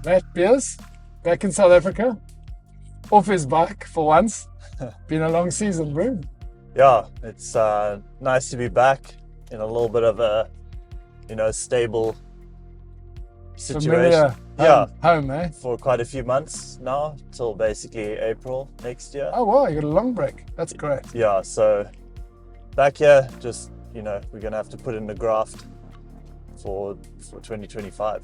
Matt Beers, back in South Africa, off his bike for once. Been a long season, bro. Yeah, it's nice to be back in a little bit of a, stable situation. Familiar home, eh? For quite a few months now, till basically April next year. Oh, wow, you got a long break. That's great. Yeah, so back here, just, we're going to have to put in the graft for 2025.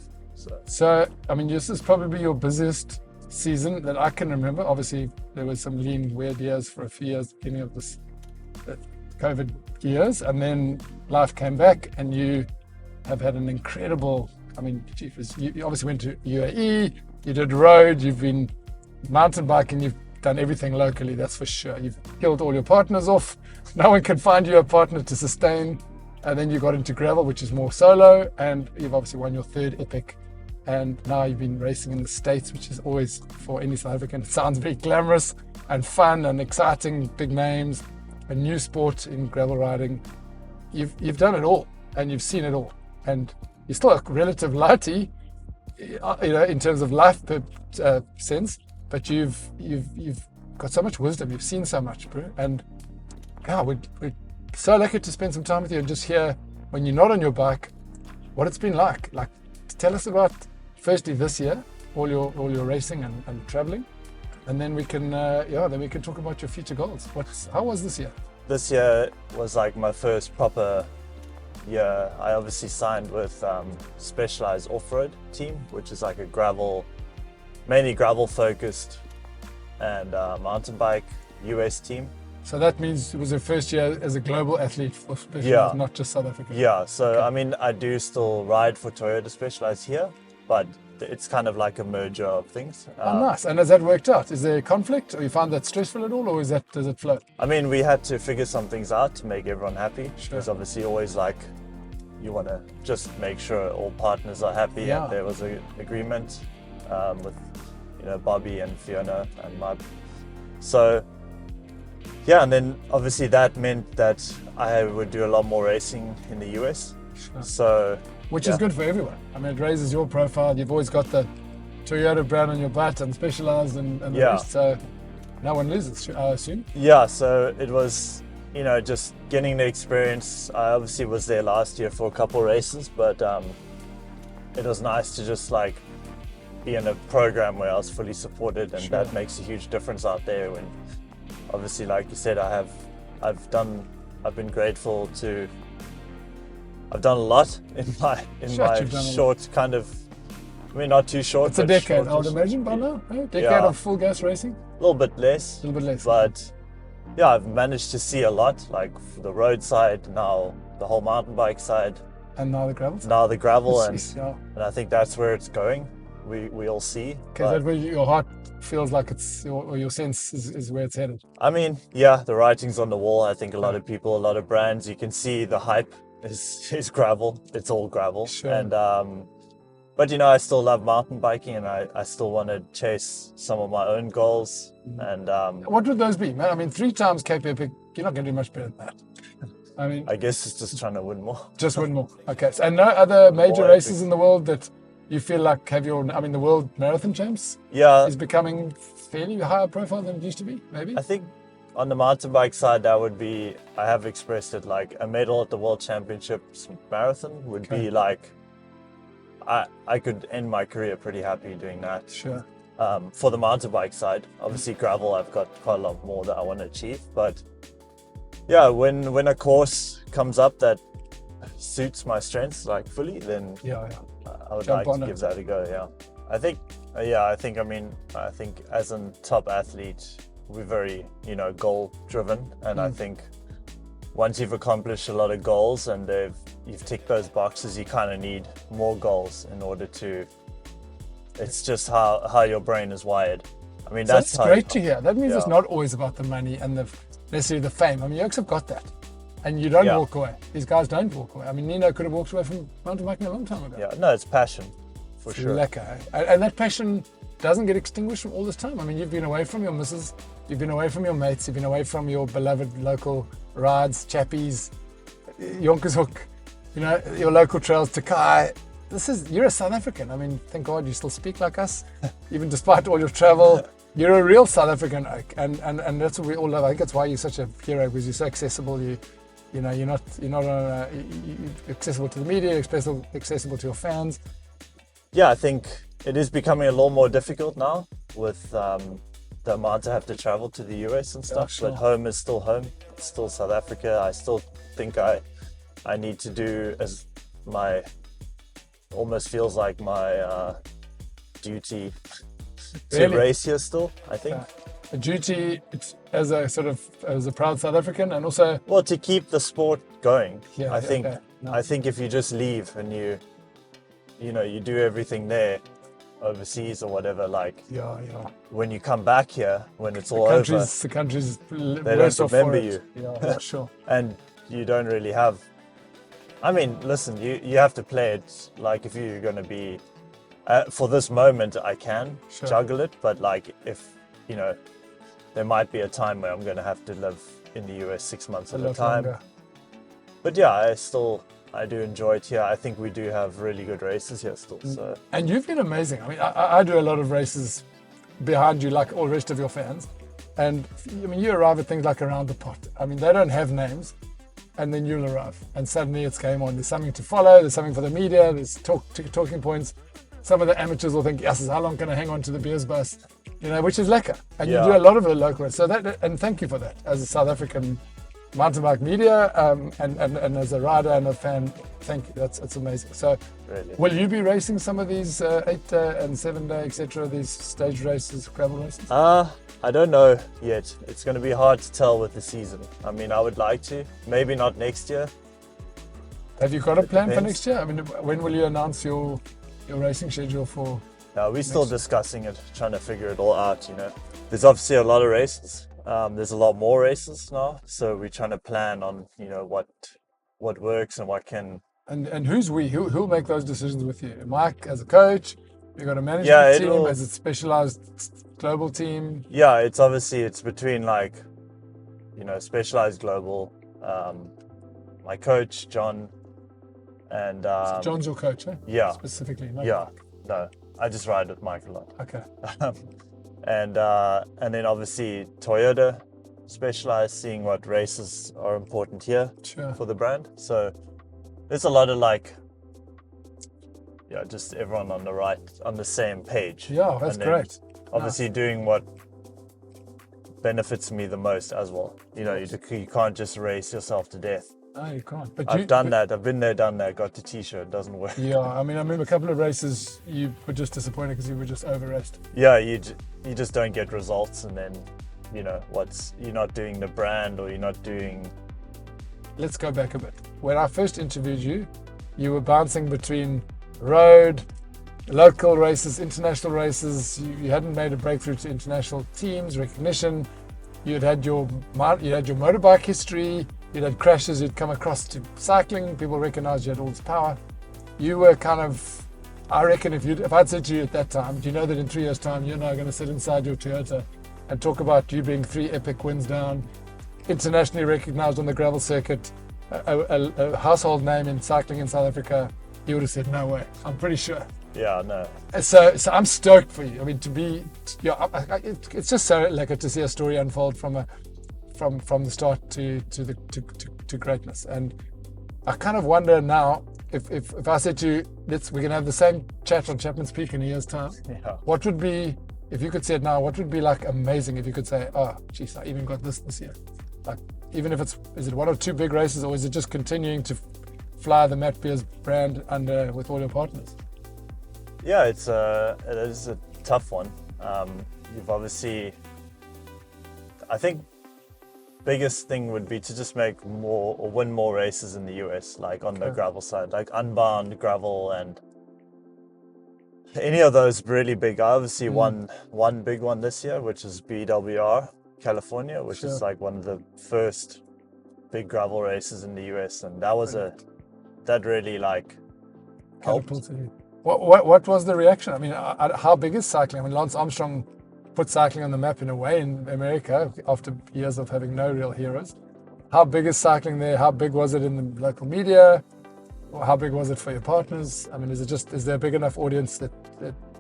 So, I mean, this is probably your busiest season that I can remember. Obviously, there was some lean, weird years for a few years, beginning of this COVID years, and then life came back, and you have had an incredible. I mean, you obviously went to UAE, you did road, you've been mountain biking, you've done everything locally, that's for sure. You've killed all your partners off. No one can find you a partner to sustain. And then you got into gravel, which is more solo, and you've obviously won your third epic. And now you've been racing in the States, which is always, for any South African, it sounds very glamorous and fun and exciting, big names, a new sport in gravel riding. You've done it all, and you've seen it all. And you're still a relative lighty, in terms of life sense, but you've got so much wisdom. You've seen so much, bro. And yeah, we're so lucky to spend some time with you and just hear, when you're not on your bike, what it's been like. Like, tell us about, firstly, this year, all your racing and traveling, and then we can talk about your future goals. How was this year? This year was like my first proper year. I obviously signed with Specialized Off-Road team, which is like a mainly gravel focused and mountain bike US team. So that means it was your first year as a global athlete for Specialized, not just South Africa. Yeah, so I mean, I do still ride for Toyota Specialized here, but it's kind of like a merger of things. Oh, nice. And has that worked out? Is there a conflict, or you found that stressful at all, or does it flow? I mean, we had to figure some things out to make everyone happy. Sure. Because obviously always you want to just make sure all partners are happy. Yeah. And there was an agreement with, Bobby and Fiona and Mud. So, yeah, and then obviously that meant that I would do a lot more racing in the US. Sure. So, which is good for everyone. I mean, it raises your profile. You've always got the Toyota brand on your butt and Specialized and the rest, so no one loses, I assume. Yeah, so it was, just getting the experience. I obviously was there last year for a couple races, but it was nice to just be in a program where I was fully supported, and that makes a huge difference out there. When obviously, like you said, I've been grateful to. I've done a lot in my short kind of. I mean, not too short. It's a decade, I would imagine, by now. A decade of full gas racing. A little bit less. But yeah, I've managed to see a lot, like the road side, now the whole mountain bike side, and now the gravel. And I think that's where it's going. We'll see. Okay, that where your heart feels like or your sense is where it's headed. I mean, yeah, the writing's on the wall. I think a lot of people, a lot of brands, you can see the hype is gravel. It's all gravel. Sure. And but I still love mountain biking, and I still want to chase some of my own goals. And what would those be, man? I mean, 3 times Cape Epic, you're not going to do much better than that. I mean, I guess it's just trying to win more. Just win more. Okay. So, and no other major races in the world that you feel like the World Marathon Champs is becoming fairly higher profile than it used to be, maybe? I think on the mountain bike side, that would be, I have expressed it, like a medal at the World Championships Marathon would be like, I could end my career pretty happy doing that. Sure. For the mountain bike side, obviously gravel, I've got quite a lot more that I want to achieve. But yeah, when a course comes up that suits my strengths fully, then I would like to give that a go. Yeah, I think as a top athlete, we're very goal driven, and I think once you've accomplished a lot of goals and you've ticked those boxes, you kind of need more goals in order to. It's just how your brain is wired. I mean, that's great to hear. That means it's not always about the money and necessarily the fame. I mean, Yokes have got that. And you don't walk away. These guys don't walk away. I mean, Nino could have walked away from mountain biking a long time ago. Yeah, no, it's passion, for sure. Lekker. And that passion doesn't get extinguished from all this time. I mean, you've been away from your missus, you've been away from your mates, you've been away from your beloved local rides, chappies, Jonkershoek, your local trails, Takai, you're a South African. I mean, thank God you still speak like us, even despite all your travel. You're a real South African, and that's what we all love. I think that's why you're such a hero, because you're so accessible. You're not accessible to the media, accessible to your fans. Yeah, I think it is becoming a lot more difficult now with the amount I have to travel to the US and stuff. sure. But home is still home. It's still South Africa. I still think I need to do as my almost feels like my duty to Really? race here still. I think. A duty as a proud South African, and also Well, to keep the sport going. Yeah, I think okay. No. I think if you just leave and you do everything there overseas or whatever, like yeah. when you come back here, when it's all The over, country's don't worse off for remember it. you. Yeah, sure. and you don't really have. I mean, listen, you have to play it like if you're going to be. For this moment, I can Sure. juggle it, but like if there might be a time where I'm going to have to live in the US 6 months A at a lot time. longer. But yeah, I do enjoy it here. I think we do have really good races here still. So And you've been amazing. I mean, I do a lot of races behind you, like all the rest of your fans. And I mean, you arrive at things like Around the Pot. I mean, they don't have names, and then you'll arrive, and suddenly it's game on. There's something to follow. There's something for the media. There's talking points. Some of the amateurs will think, yes, how long can I hang on to the beers bus? Which is lekker. And Yeah. you do a lot of the local. So and thank you for that as a South African mountain bike media, and as a rider and a fan. Thank you. It's amazing. So, really. will you be racing some of these 8 and 7 day, etc. These stage races, gravel races? I don't know yet. It's going to be hard to tell with the season. I mean, I would like to. Maybe not next year. Have you got a plan for depends. next year? I mean, when will you announce your racing schedule for? No, we're still discussing it, trying to figure it all out. There's obviously a lot of races. There's a lot more races now, so we're trying to plan on what works and what can. And who's we? Who'll make those decisions with you? Mike as a coach. You got a management Yeah, team it'll- as a specialized global team. Yeah, it's between Specialized Global, my coach John, and John's your coach, eh? yeah, Specifically. No? yeah. No, I just ride with Mike a lot. Okay. and then obviously Toyota Specialized, seeing what races are important here Sure. for the brand. So there's a lot of just everyone on the same page. Yeah, that's And then great. Obviously doing what benefits me the most as well. You can't just race yourself to death. No, you can't. But I've done that. I've been there, done that. Got the T-shirt. Doesn't work. Yeah, I mean, I remember a couple of races you were just disappointed because you were just over raced. Yeah, you just don't get results, and then you're not doing the brand, or you're not doing. Let's go back a bit. When I first interviewed you, you were bouncing between road, local races, international races. You hadn't made a breakthrough to international teams recognition. You'd had your motorbike history. You'd had crashes. You'd come across to cycling. People recognized you had all this power. You were kind of, I reckon, if I'd said to you at that time, do you know that in 3 years' time you and I are going to sit inside your Toyota and talk about you being 3 epic wins down, internationally recognized on the gravel circuit, a household name in cycling in South Africa, you would have said, no way. I'm pretty sure. Yeah, no. So I'm stoked for you. I mean, it's just so lekker to see a story unfold from the start to greatness. And I kind of wonder now if I said to you, we're gonna have the same chat on Chapman's Peak in a year's time. Yeah. What would be, if you could say it now, what would be like amazing if you could say, oh, geez, I even got this year. Like, even if is it 1 or 2 big races, or is it just continuing to fly the Matt Beers brand under with all your partners? Yeah, it is a tough one. You've obviously, I think, biggest thing would be to just make more or win more races in the US, like on the gravel side, like Unbound, gravel, and any of those really big. I obviously won one big one this year, which is BWR California, which is like one of the first big gravel races in the US, and that was that really like helped. Catapulted you. What was the reaction? I mean, how big is cycling? I mean, Lance Armstrong put cycling on the map in a way in America after years of having no real heroes. How big is cycling there? How big was it in the local media? how big was it for your partners? I mean, is there a big enough audience that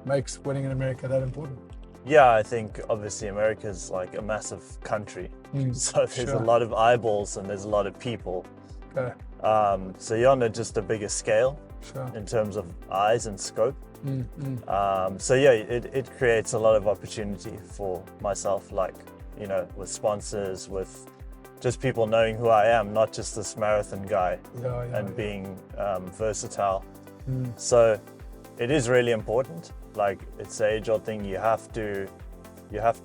makes winning in America that important? Yeah, I think obviously America's like a massive country, so there's a lot of eyeballs and there's a lot of people. Okay. So you're on just a bigger scale Sure. in terms of eyes and scope. So yeah, it creates a lot of opportunity for myself, like, you know, with sponsors, with just people knowing who I am, not just this marathon guy, and being versatile. So it is really important. Like, it's the age-old thing. You have to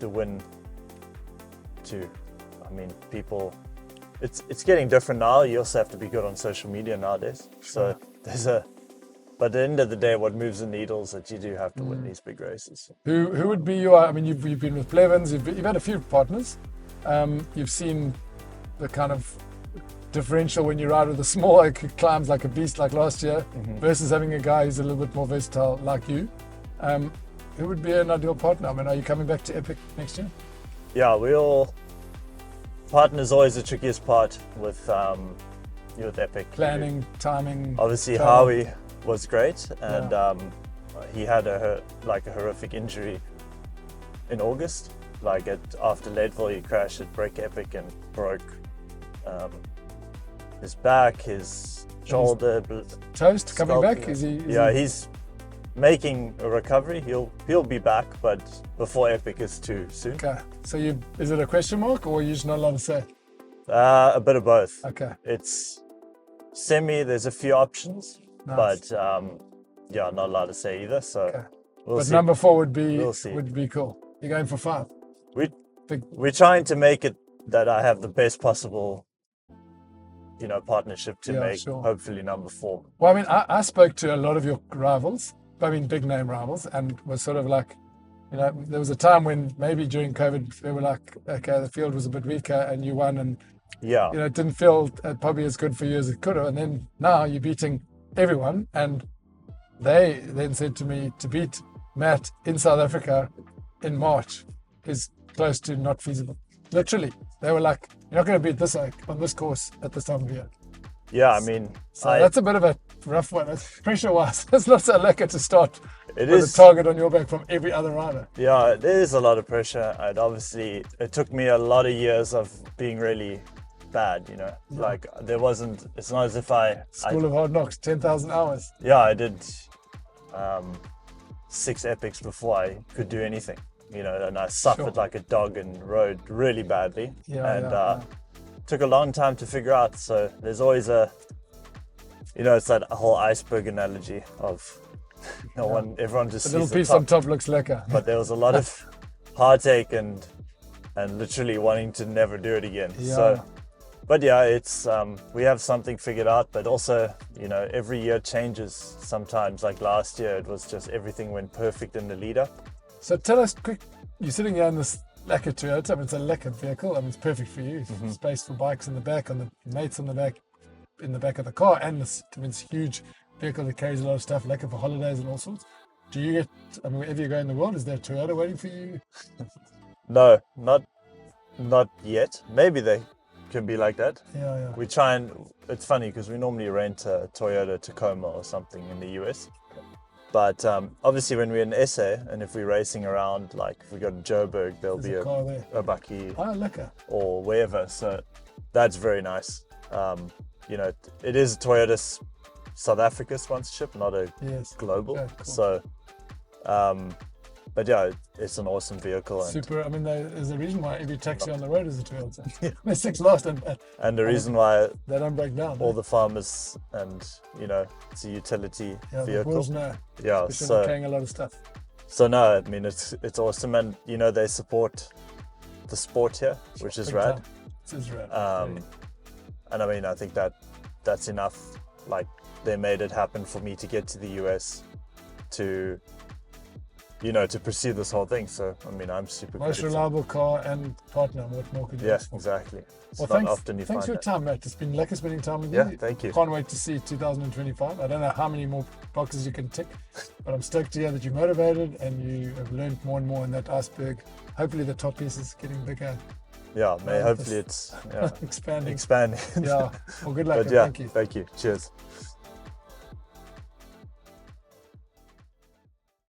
win. I mean, people. It's getting different now. You also have to be good on social media nowadays. So but at the end of the day, what moves the needle is that you do have to win these big races. Who would be your? I mean, you've been with Blevins. You've had a few partners. You've seen the kind of differential when you ride with a small, like, who climbs like a beast like last year, versus having a guy who's a little bit more versatile like you. Who would be an ideal partner? I mean, are you coming back to Epic next year? Yeah, partner's always the trickiest part with Epic. Planning, timing. Obviously, travel. Howie was great, and he had a horrific injury in August. Like after Leadville, he crashed at Break Epic and broke his back, his shoulder. Toast coming scalp. back? Is he? He's making a recovery. He'll be back, but before Epic is too soon. Okay. So is it a question mark, or are you just not allowed to say? A bit of both. Okay. It's semi. There's a few options, Nice. but not allowed to say either. So Okay. we'll But see. number 4 would be We'll see. cool. You're going for 5. We're trying to make it that I have the best possible, partnership to make. Sure. Hopefully number 4. Well, I mean, I spoke to a lot of your rivals, I mean, big name rivals, and was sort of like, there was a time when maybe during COVID, they were like, okay, the field was a bit weaker and you won, and, Yeah. it didn't feel probably as good for you as it could have. And then now you're beating everyone. And they then said to me, to beat Matt in South Africa in March is close to not feasible. Literally. They were like, you're not going to beat this on this course at this time of year. Yeah, I mean, So that's a bit of a rough one. Pressure-wise, it's not so lucky to start it with is. a target on your back from every other rider. Yeah, there is a lot of pressure, and obviously it took me a lot of years of being really bad. Like it's not as if School of Hard Knocks, 10,000 hours. I did 6 epics before I could do anything. And I suffered like a dog and rode really badly. Took a long time to figure out. So there's always it's that whole iceberg analogy of everyone just The sees little the piece top, on top looks lekker. but there was a lot of heartache and literally wanting to never do it again. Yeah. So, but yeah, it's we have something figured out, but also every year changes. Sometimes, like last year, it was just everything went perfect in the lead up. So tell us quick, you're sitting here in this lekker Toyota. I mean, it's a lekker vehicle. I mean, it's perfect for you. Space for bikes in the back, on the mates on the back, in the back of the car, and it's a huge vehicle that carries a lot of stuff, lekker for holidays and all sorts. Do you get, wherever you go in the world, is there a Toyota waiting for you? No, not yet. Maybe they can be like that. Yeah. We try and, it's funny because we normally rent a Toyota Tacoma or something in the US. But obviously when we're in SA and if we're racing around, like if we go to Joburg, there'll There's be a car there. a Bucky Lekker. or wherever. So that's very nice. It is a Toyota South Africa sponsorship, not a Yes. global. Okay, cool. So, but yeah, it's an awesome vehicle. And, Super. I mean, there's a reason why every taxi on the road is a Toyota. There's 6 last, and and the reason why they don't break down. all the farmers and, it's a utility the vehicle. bulls know. Yeah, Especially when they're so carrying a lot of stuff. no, I mean it's awesome, and they support the sport here, which is Big rad. time. This is rad. And I mean I think that's enough. Like they made it happen for me to get to the US to to pursue this whole thing. So I mean I'm super Most grateful. reliable car and partner. What more could you Yeah, ask for? exactly. It's Well, not thanks, often you thanks find for your that. time, Matt. It's been lekker spending time with Yeah, you. thank you. Can't wait to see 2025. I don't know how many more boxes you can tick, but I'm stoked to hear that you're motivated and you have learned more and more in that iceberg. Hopefully the top piece is getting bigger, Yeah, may Yeah, hopefully it's expanding. expanding. Yeah. Well, good luck. But and yeah, Thank you. thank you. Cheers.